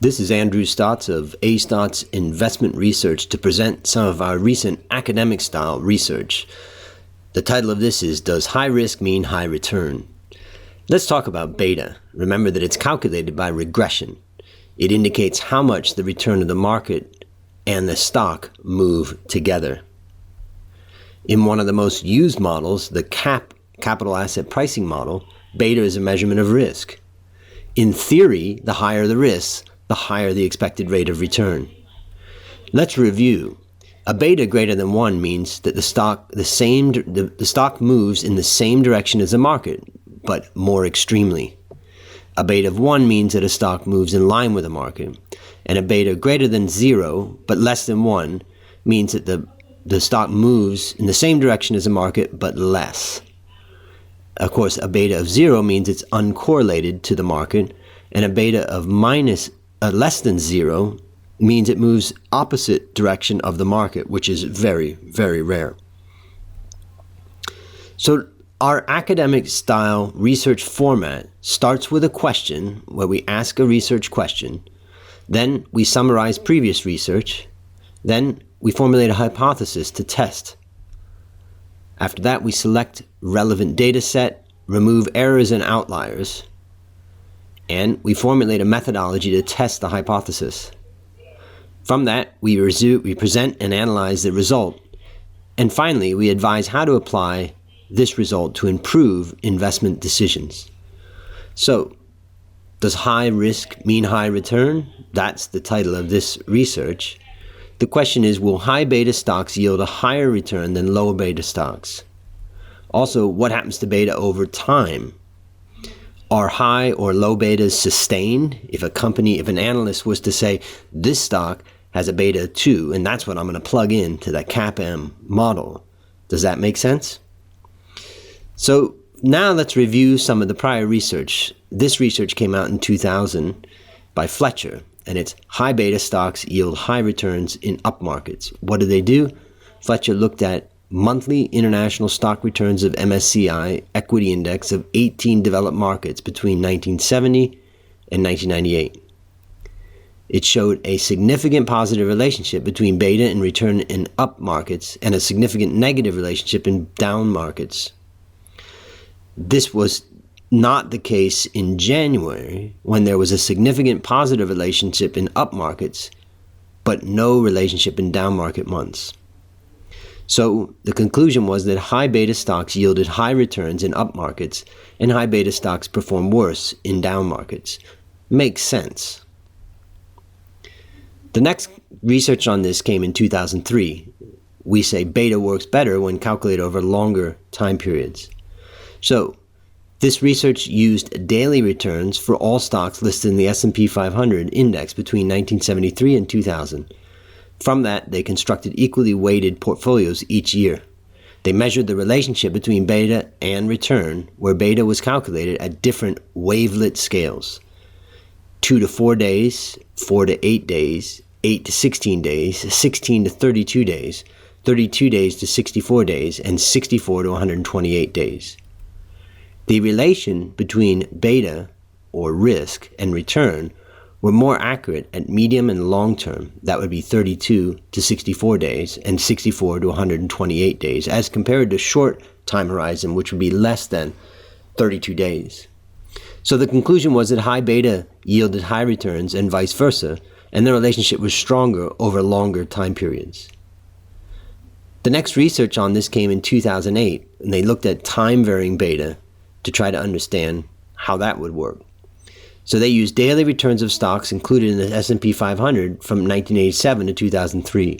This is Andrew Stotz of A. Stotz Investment Research to present some of our recent academic-style research. The title of this is, Does High Risk Mean High Return? Let's talk about beta. Remember that it's calculated by regression. It indicates how much the return of the market and the stock move together. In one of the most used models, the CAP, Capital Asset Pricing Model, beta is a measurement of risk. In theory, the higher the risks, the higher the expected rate of return. Let's review. A beta greater than 1 means that the stock moves in the same direction as the market, but more extremely. A beta of 1 means that a stock moves in line with the market, and a beta greater than 0 but less than 1 means that the stock moves in the same direction as the market but less. Of course, a beta of 0 means it's uncorrelated to the market, and a beta of less than 0 means it moves opposite direction of the market, which is very, very rare. So our academic style research format starts with a question where we ask a research question, then we summarize previous research, then we formulate a hypothesis to test. After that, we select relevant data set, remove errors and outliers, and we formulate a methodology to test the hypothesis. From that, we present and analyze the result, and finally, we advise how to apply this result to improve investment decisions. So, does high risk mean high return? That's the title of this research. The question is, will high beta stocks yield a higher return than low beta stocks? Also, what happens to beta over time? Are high or low betas sustained? If an analyst was to say, this stock has a beta 2, and that's what I'm going to plug in to that CAPM model, does that make sense? So now let's review some of the prior research. This research came out in 2000 by Fletcher, and it's high beta stocks yield high returns in up markets. What did they do? Fletcher looked at monthly international stock returns of MSCI equity index of 18 developed markets between 1970 and 1998. It showed a significant positive relationship between beta and return in up markets and a significant negative relationship in down markets. This was not the case in January, when there was a significant positive relationship in up markets, but no relationship in down market months. So the conclusion was that high beta stocks yielded high returns in up markets, and high beta stocks performed worse in down markets. Makes sense. The next research on this came in 2003. We say beta works better when calculated over longer time periods. So this research used daily returns for all stocks listed in the S&P 500 index between 1973 and 2000. From that, they constructed equally weighted portfolios each year. They measured the relationship between beta and return, where beta was calculated at different wavelet scales: 2 to 4 days, 4 to 8 days, 8 to 16 days, 16 to 32 days, 32 days to 64 days, and 64 to 128 days. The relation between beta, or risk, and return were more accurate at medium and long term. That would be 32 to 64 days and 64 to 128 days, as compared to short time horizon, which would be less than 32 days. So the conclusion was that high beta yielded high returns and vice versa, and the relationship was stronger over longer time periods. The next research on this came in 2008, and they looked at time-varying beta to try to understand how that would work. So they used daily returns of stocks included in the S&P 500 from 1987 to 2003.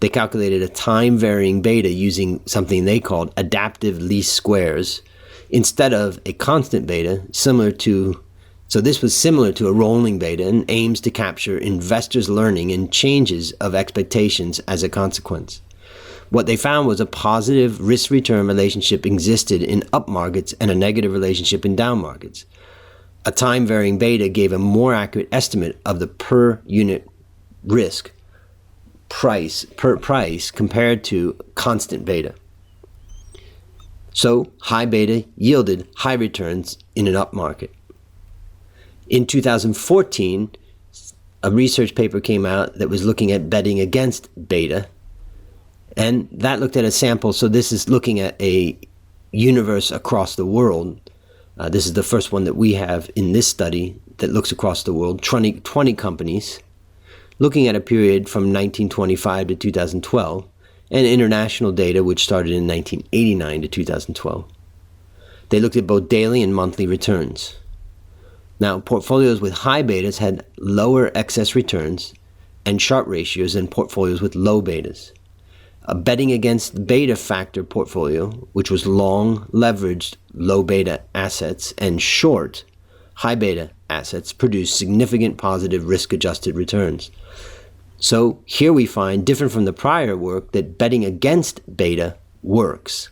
They calculated a time-varying beta using something they called adaptive least squares instead of a constant beta, so this was similar to a rolling beta and aims to capture investors' learning and changes of expectations as a consequence. What they found was a positive risk-return relationship existed in up markets and a negative relationship in down markets. A time-varying beta gave a more accurate estimate of the per unit risk per price compared to constant beta. So high beta yielded high returns in an up market. In 2014, a research paper came out that was looking at betting against beta, and that looked at a sample. So this is looking at a universe across the world. This is the first one that we have in this study that looks across the world, 20 companies, looking at a period from 1925 to 2012, and international data which started in 1989 to 2012. They looked at both daily and monthly returns. Now, portfolios with high betas had lower excess returns and Sharpe ratios than portfolios with low betas. A betting against beta factor portfolio, which was long, leveraged, low beta assets and short, high beta assets, produced significant positive risk-adjusted returns. So here we find, different from the prior work, that betting against beta works.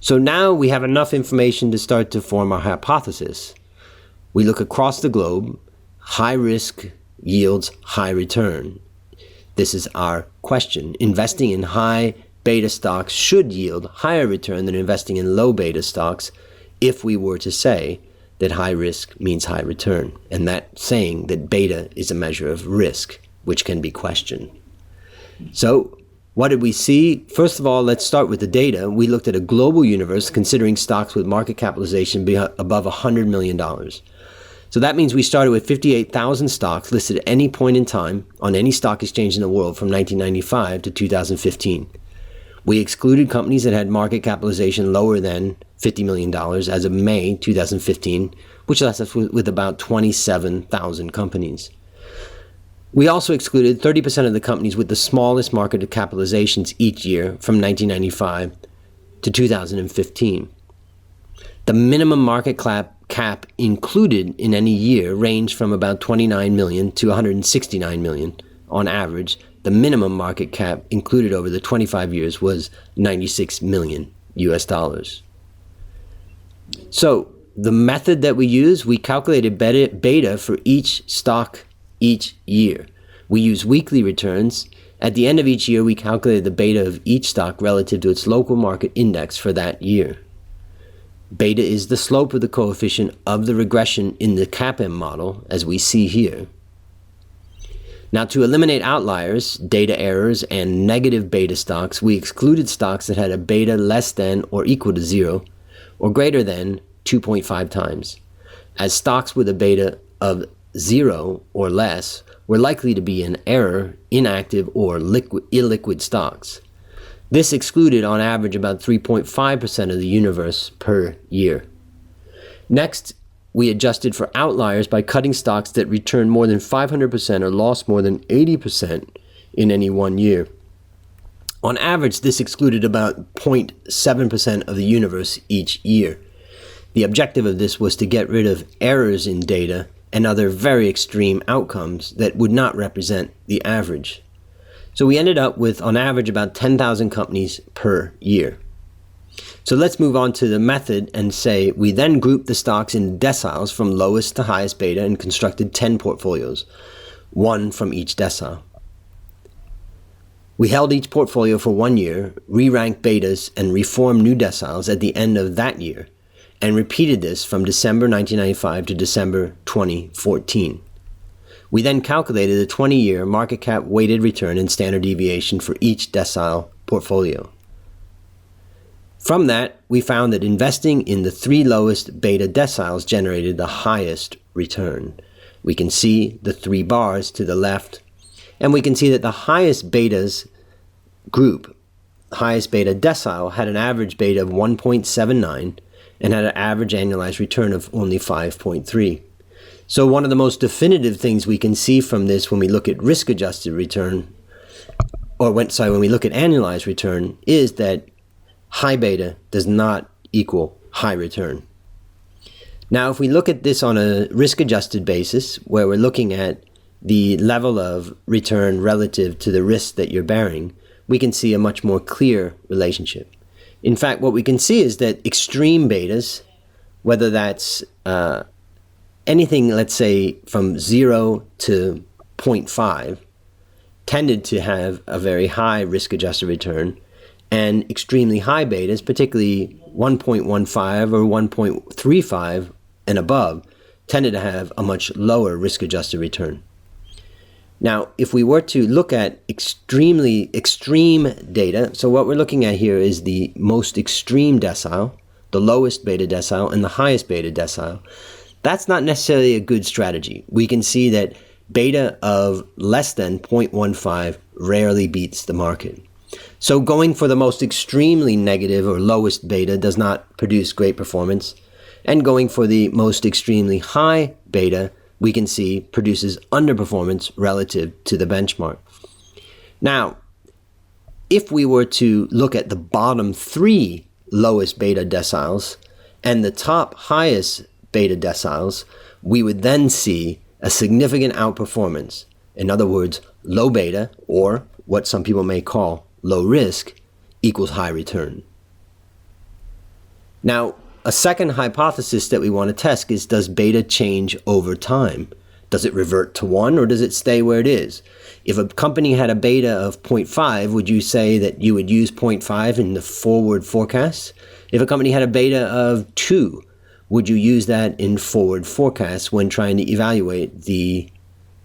So now we have enough information to start to form our hypothesis. We look across the globe. High risk yields high return. This is our question. Investing in high beta stocks should yield higher return than investing in low beta stocks if we were to say that high risk means high return, and that saying that beta is a measure of risk, which can be questioned. So what did we see? First of all, let's start with the data. We looked at a global universe considering stocks with market capitalization above $100 million. So that means we started with 58,000 stocks listed at any point in time on any stock exchange in the world from 1995 to 2015. We excluded companies that had market capitalization lower than $50 million as of May 2015, which left us with about 27,000 companies. We also excluded 30% of the companies with the smallest market capitalizations each year from 1995 to 2015. The minimum market cap included in any year ranged from about 29 million to 169 million on average. The minimum market cap included over the 25 years was 96 million US dollars. So the method that we use, we calculated beta for each stock each year. We use weekly returns. At the end of each year, we calculated the beta of each stock relative to its local market index for that year. Beta is the slope of the coefficient of the regression in the CAPM model, as we see here. Now, to eliminate outliers, data errors, and negative beta stocks, we excluded stocks that had a beta less than or equal to 0 or greater than 2.5 times, as stocks with a beta of 0 or less were likely to be in error, inactive, or illiquid stocks. This excluded, on average, about 3.5% of the universe per year. Next, we adjusted for outliers by cutting stocks that returned more than 500% or lost more than 80% in any one year. On average, this excluded about 0.7% of the universe each year. The objective of this was to get rid of errors in data and other very extreme outcomes that would not represent the average. So we ended up with, on average, about 10,000 companies per year. So let's move on to the method and say we then grouped the stocks in deciles from lowest to highest beta and constructed 10 portfolios, one from each decile. We held each portfolio for 1 year, re-ranked betas, and reformed new deciles at the end of that year, and repeated this from December 1995 to December 2014. We then calculated a 20-year market cap weighted return and standard deviation for each decile portfolio. From that, we found that investing in the 3 lowest beta deciles generated the highest return. We can see the 3 bars to the left, and we can see that the highest betas group, highest beta decile, had an average beta of 1.79 and had an average annualized return of only 5.3. So one of the most definitive things we can see from this when we look at risk-adjusted return, when we look at annualized return, is that high beta does not equal high return. Now, if we look at this on a risk-adjusted basis, where we're looking at the level of return relative to the risk that you're bearing, we can see a much more clear relationship. In fact, what we can see is that extreme betas, whether that's anything, let's say, from 0 to 0.5, tended to have a very high risk-adjusted return, and extremely high betas, particularly 1.15 or 1.35 and above, tended to have a much lower risk-adjusted return. Now, if we were to look at extreme data, so what we're looking at here is the most extreme decile, the lowest beta decile, and the highest beta decile. That's not necessarily a good strategy. We can see that beta of less than 0.15 rarely beats the market. So going for the most extremely negative or lowest beta does not produce great performance, and going for the most extremely high beta, we can see produces underperformance relative to the benchmark. Now, if we were to look at the bottom 3 lowest beta deciles and the top highest beta deciles, we would then see a significant outperformance. In other words, low beta, or what some people may call low risk, equals high return. Now, a second hypothesis that we want to test is, does beta change over time? Does it revert to 1 or does it stay where it is? If a company had a beta of 0.5, would you say that you would use 0.5 in the forward forecasts? If a company had a beta of 2, would you use that in forward forecasts when trying to evaluate the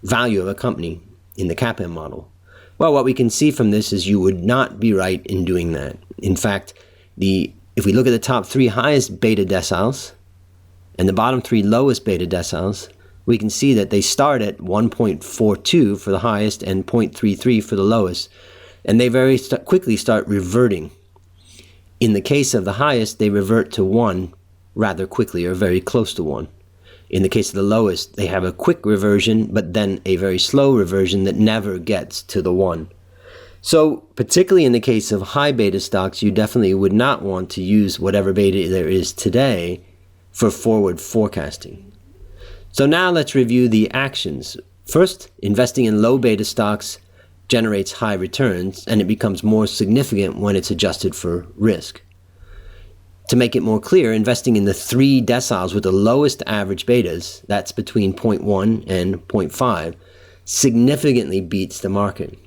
value of a company in the CAPM model? Well, what we can see from this is you would not be right in doing that. In fact, if we look at the top 3 highest beta deciles and the bottom 3 lowest beta deciles, we can see that they start at 1.42 for the highest and 0.33 for the lowest, and they very quickly start reverting. In the case of the highest, they revert to 1 rather quickly, or very close to 1. In the case of the lowest, they have a quick reversion, but then a very slow reversion that never gets to the 1. So, particularly in the case of high beta stocks, you definitely would not want to use whatever beta there is today for forward forecasting. So now let's review the actions. First, investing in low beta stocks generates high returns, and it becomes more significant when it's adjusted for risk. To make it more clear, investing in the 3 deciles with the lowest average betas, that's between 0.1 and 0.5, significantly beats the market.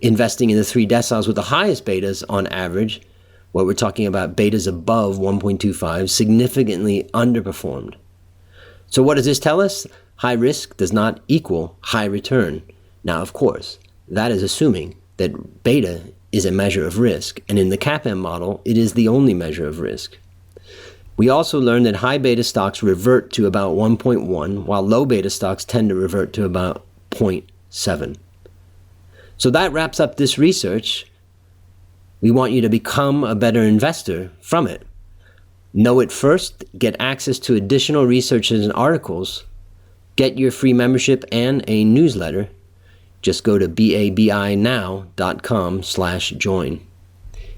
Investing in the 3 deciles with the highest betas on average, what we're talking about betas above 1.25, significantly underperformed. So what does this tell us? High risk does not equal high return. Now, of course, that is assuming that beta is a measure of risk, and in the CAPM model, it is the only measure of risk. We also learned that high beta stocks revert to about 1.1, while low beta stocks tend to revert to about 0.7. So that wraps up this research. We want you to become a better investor from it. Know it first, get access to additional researches and articles, get your free membership and a newsletter. Just go to babinow.com/join.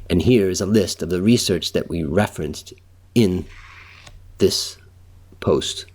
And here is a list of the research that we referenced in this post.